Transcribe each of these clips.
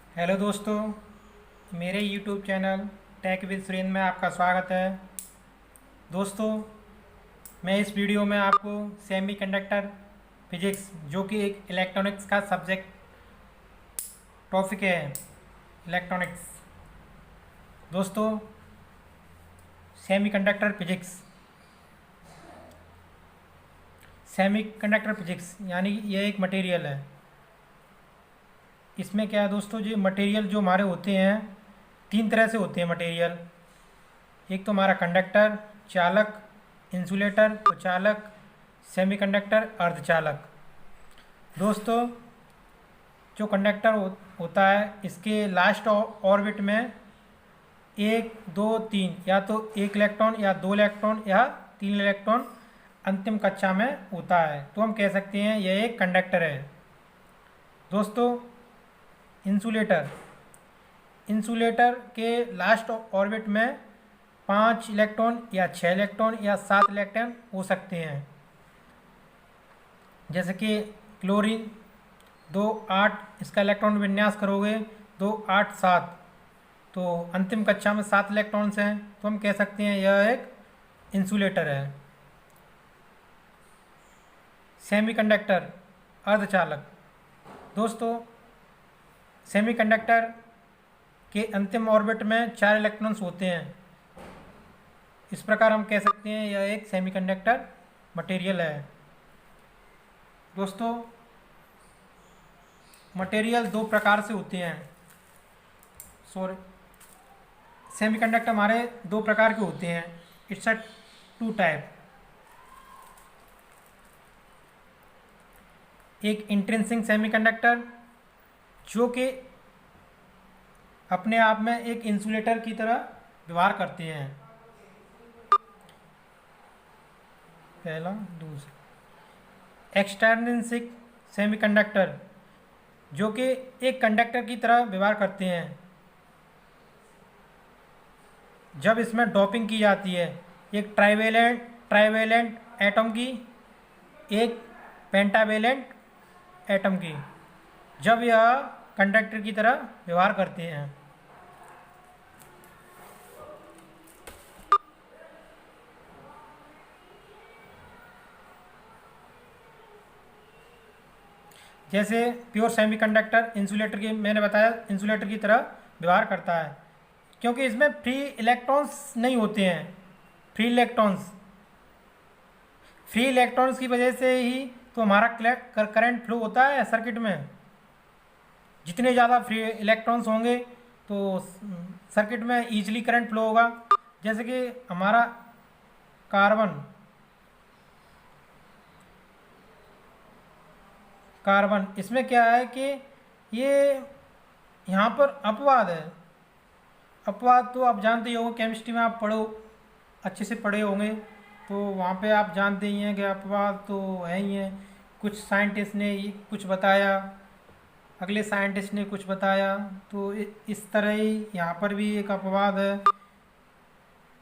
Hello दोस्तों, मेरे YouTube channel tech with Surendra में आपका स्वागत है। दोस्तों, मैं इस वीडियो में आपको सेमीकंडक्टर फिजिक्स जो कि एक इलेक्ट्रॉनिक्स का सब्जेक्ट टॉपिक है, इलेक्ट्रॉनिक्स। दोस्तों, सेमीकंडक्टर फिजिक्स सेमीकंडक्टर फिजिक्स यानी यह एक मटेरियल है। इसमें क्या है दोस्तों, जो मटेरियल जो हमारे होते हैं, तीन तरह से होते हैं मटेरियल। एक तो हमारा कंडक्टर, चालक, इंसुलेटर और चालक, सेमीकंडक्टर, अर्धचालक। दोस्तों, जो कंडक्टर होता है, इसके लास्ट ऑर्बिट में एक, दो, तीन, या तो एक इलेक्ट्रॉन या दो इलेक्ट्रॉन या तीन इलेक्ट्रॉन अंतिम कक्षा में होता है, तो हम कह सकते हैं यह एक कंडक्टर है। दोस्तों, इंसुलेटर इंसुलेटर के लास्ट ऑर्बिट में पाँच इलेक्ट्रॉन या छः इलेक्ट्रॉन या सात इलेक्ट्रॉन हो सकते हैं। जैसे कि क्लोरीन, दो आठ, इसका इलेक्ट्रॉन विन्यास करोगे दो आठ सात, तो अंतिम कक्षा में सात इलेक्ट्रॉन्स हैं, तो हम कह सकते हैं यह एक इंसुलेटर है। सेमीकंडक्टर, अर्धचालक। दोस्तों, सेमीकंडक्टर के अंतिम ऑर्बिट में चार इलेक्ट्रॉन्स होते हैं। इस प्रकार हम कह सकते हैं यह एक सेमीकंडक्टर मटेरियल है। दोस्तों, मटेरियल दो प्रकार से होते हैं। सॉरी, सेमीकंडक्टर हमारे दो प्रकार के होते हैं। It's a two type. एक इंट्रिंसिक सेमीकंडक्टर जो कि अपने आप में एक इंसुलेटर की तरह व्यवहार करते हैं। पहला। दूसरा, एक्सटर्निक सेमीकंडक्टर जो कि एक कंडक्टर की तरह व्यवहार करते हैं जब इसमें डोपिंग की जाती है, एक ट्राइवेलेंट एटम की, एक पेंटावेलेंट एटम की, जब यह कंडक्टर की तरह व्यवहार करते हैं। जैसे प्योर सेमीकंडक्टर इंसुलेटर की, मैंने बताया इंसुलेटर की तरह व्यवहार करता है, क्योंकि इसमें फ्री इलेक्ट्रॉन्स नहीं होते हैं। फ्री इलेक्ट्रॉन्स की वजह से ही तो हमारा करंट फ्लो होता है सर्किट में। जितने ज़्यादा फ्री इलेक्ट्रॉन्स होंगे तो सर्किट में ईजिली करंट फ्लो होगा। जैसे कि हमारा कार्बन इसमें क्या है कि ये यहाँ पर अपवाद है। अपवाद तो आप जानते ही होंगे, केमिस्ट्री में आप अच्छे से पढ़े होंगे, तो वहाँ पे आप जानते ही हैं कि अपवाद तो है ही हैं। कुछ साइंटिस्ट ने कुछ बताया, अगले साइंटिस्ट ने कुछ बताया, तो इस तरह ही यहाँ पर भी एक अपवाद है।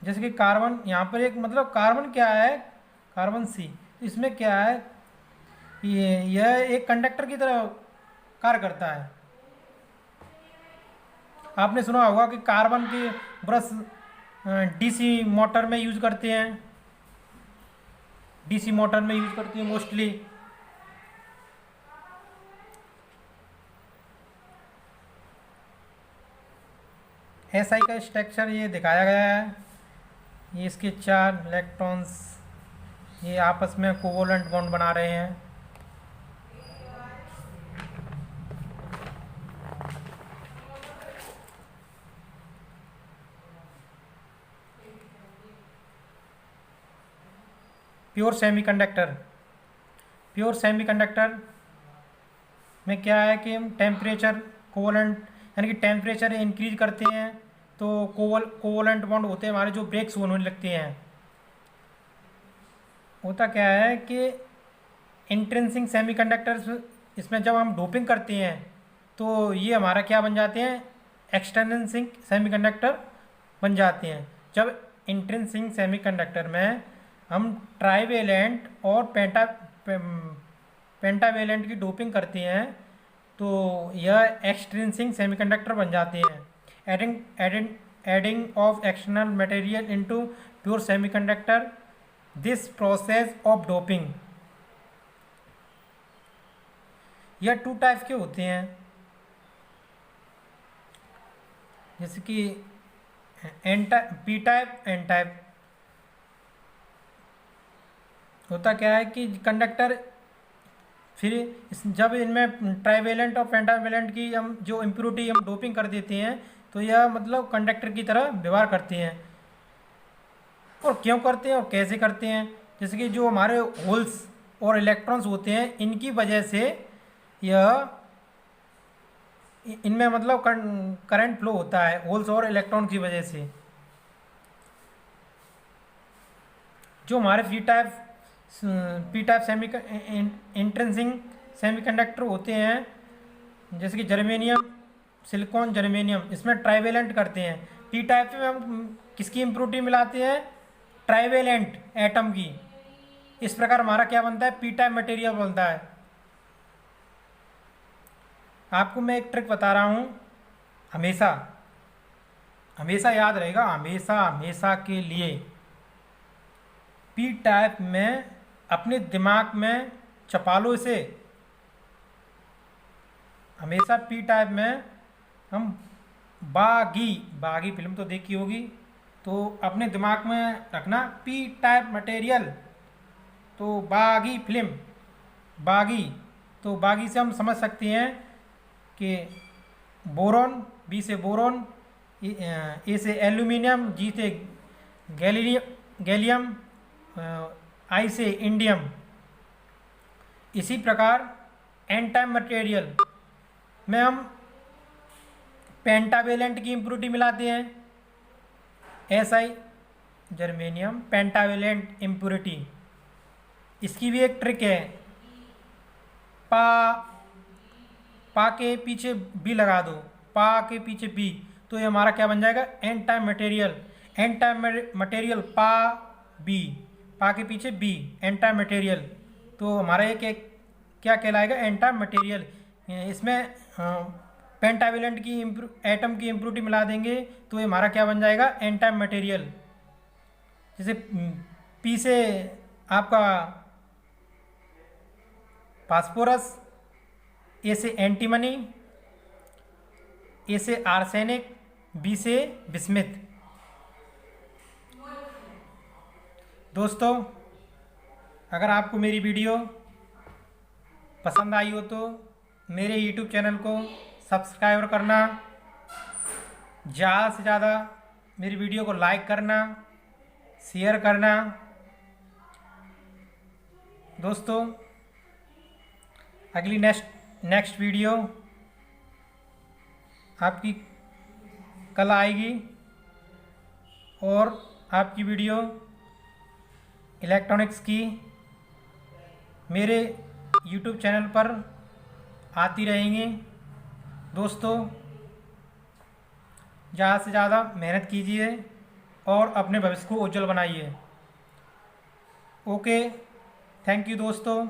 जैसे कि कार्बन, यहाँ पर एक मतलब कार्बन क्या है, कार्बन सी, इसमें क्या है, यह एक कंडक्टर की तरह कार्य करता है। आपने सुना होगा कि कार्बन के ब्रश डीसी मोटर में यूज करते हैं, मोस्टली। एसआई का स्ट्रक्चर ये दिखाया गया है। ये इसके चार इलेक्ट्रॉन्स ये आपस में कोवलेंट बॉन्ड बना रहे हैं। प्योर सेमीकंडक्टर में क्या है कि हम टेम्परेचर कोवलेंट, यानी कि टेम्परेचर इंक्रीज करते हैं तो कोवलेंट बॉन्ड होते हैं हमारे, जो ब्रेक्स होने लगते हैं। होता क्या है कि इंट्रिंसिक सेमीकंडक्टर्स, इसमें जब हम डोपिंग करते हैं तो ये हमारा क्या बन जाते हैं, एक्सटर्निक सेमीकंडक्टर बन जाते हैं। जब इंट्रिंसिक सेमीकंडक्टर में हम ट्राइवेलेंट और पेंटावेलेंट की डोपिंग करते हैं तो यह एक्सट्रिंसिक सेमीकंडक्टर बन जाते हैं। Adding of external material into pure semiconductor, this process of doping. यह 2 टाइप के होते हैं, जैसे कि पी टाइप, एन टाइप। होता क्या है कि कंडक्टर फिर जब इनमें ट्राइवेलेंट और पेंटावेलेंट की हम जो इम्प्योरिटी हम डोपिंग कर देते हैं तो यह मतलब कंडक्टर की तरह व्यवहार करते हैं। और क्यों करते हैं और कैसे करते हैं, जैसे कि जो हमारे होल्स और इलेक्ट्रॉन्स होते हैं इनकी वजह से यह इनमें मतलब करंट फ्लो होता है, होल्स और इलेक्ट्रॉन की वजह से। जो हमारे पी टाइप इंट्रिंसिक सेमीकंडक्टर होते हैं, जैसे कि जर्मेनियम, सिलिकॉन, जर्मेनियम, इसमें ट्राइवेलेंट करते हैं। पी टाइप में हम किसकी इम्प्योरिटी मिलाते हैं, ट्राइवेलेंट एटम की। इस प्रकार हमारा क्या बनता है, पी टाइप मटेरियल बनता है। आपको मैं एक ट्रिक बता रहा हूँ, हमेशा हमेशा याद रहेगा, हमेशा हमेशा के लिए पी टाइप में अपने दिमाग में छपा लो इसे। हमेशा पी टाइप में हम बागी फिल्म तो देखी होगी, तो अपने दिमाग में रखना पी टाइप मटेरियल, तो बागी फिल्म, बागी। तो बागी से हम समझ सकते हैं कि बोरॉन, बी से बोरॉन, ए से एल्यूमिनियम, जी से गैलियम, आई से इंडियम। इसी प्रकार एन टाइप मटेरियल में हम पेंटावेलेंट की इम्प्योरिटी मिलाते हैं, SI जर्मेनियम पेंटावेलेंट इम्प्योरिटी। इसकी भी एक ट्रिक है, पा के पीछे बी लगा दो, पा के पीछे बी, तो ये हमारा क्या बन जाएगा, N type material. N type material पा के पीछे बी, एन टाइप मटेरियल। तो हमारा एक क्या कहलाएगा, एन टाइप मटेरियल। इसमें पेंटावेलेंट की एटम की इम्प्योरिटी मिला देंगे तो ये हमारा क्या बन जाएगा, एन टाइप मटेरियल। जैसे पी से आपका फास्फोरस, ए से एंटीमनी, ए से आर्सेनिक, बी से बिस्मिथ। दोस्तों, अगर आपको मेरी वीडियो पसंद आई हो तो मेरे YouTube चैनल को सब्सक्राइब करना, ज़्यादा से ज़्यादा मेरी वीडियो को लाइक करना, शेयर करना। दोस्तों, अगली नेक्स्ट वीडियो आपकी कल आएगी, और आपकी वीडियो इलेक्ट्रॉनिक्स की मेरे YouTube चैनल पर आती रहेंगी। दोस्तों, ज़्यादा से ज़्यादा मेहनत कीजिए और अपने भविष्य को उज्जवल बनाइए। ओके, थैंक यू दोस्तों।